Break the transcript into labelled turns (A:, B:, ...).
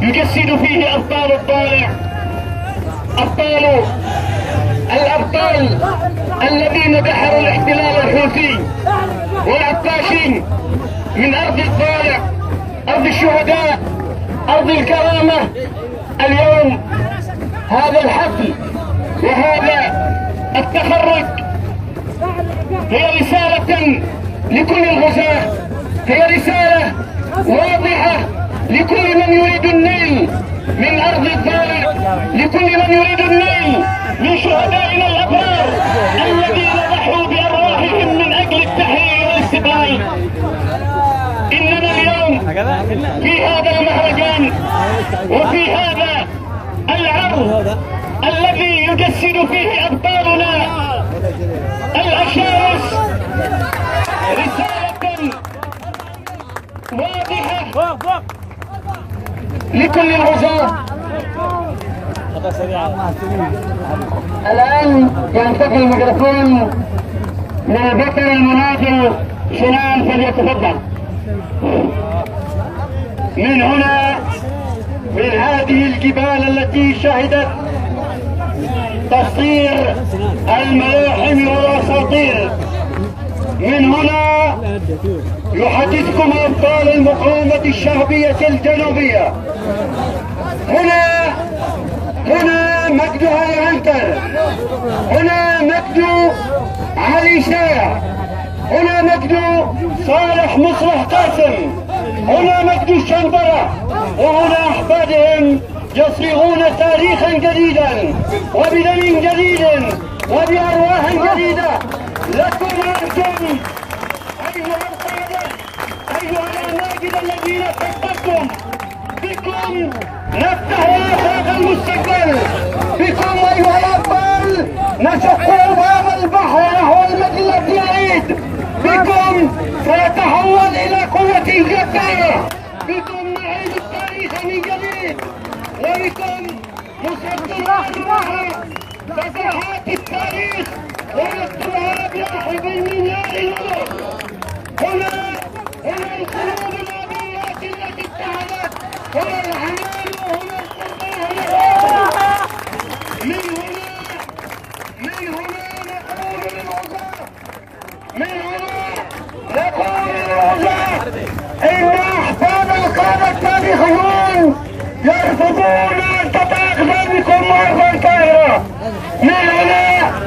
A: يجسد فيه أبطال الطالع، الأبطال الذين دحروا الاحتلال الحوثي والعطاشين من أرض الطالع، أرض الشهداء، أرض الكرامة. اليوم هذا الحفل وهذا التخرج هي رسالة لكل الغزاة، هي رسالة واضحة لكل من يريد النيل من أرض الطالع، لكل من يريد النيل من شهدائنا الأبرار الذين ضحوا بأرواحهم من أجل التحرير والاستقلال. إننا اليوم في هذا المهرجان وفي هذا العرض الذي يجسد فيه أبطالنا الأشارس رسالة واضحة لكل الغزاة. الآن ينتقل الميكروفون من البطل المناضل شنان، فليتفضل. من هنا، من هذه الجبال التي شهدت تسطير الملاحم والاساطير، من هنا يحدثكم ابطال المقاومة الشعبية الجنوبية. هنا مجد علي عنتر، هنا مجد علي شاع، هنا مجد صالح مصلح قاسم، هنا مجد الشنبرة، وهنا أحفادهم يصيغون تاريخا جديدا وبدم جديد وبأرواح جديدة. لكم أنتم أيها القادة، أيها الأماجد الذين فكرتم، بكم نفتح آفاق المستقبل، بكم أيها الأبطال نشق باب البحر نحو المجد الجديد، بكم سنتحول إلى قوة جبارة، بكم نعيد التاريخ من جديد، وبكم نسجل أرواح صفحات التاريخ ونكتبها بلحظ من نار النور. هنا القلوب الأبيات التي اتحدت، هنا الحنان وهنا القربان. من هنا نقول للوزراء، من هنا نقول للوزراء إن أحفاد القادة التاريخيون يرفضون أن تتأخذ بكم مرة ثانية. من هنا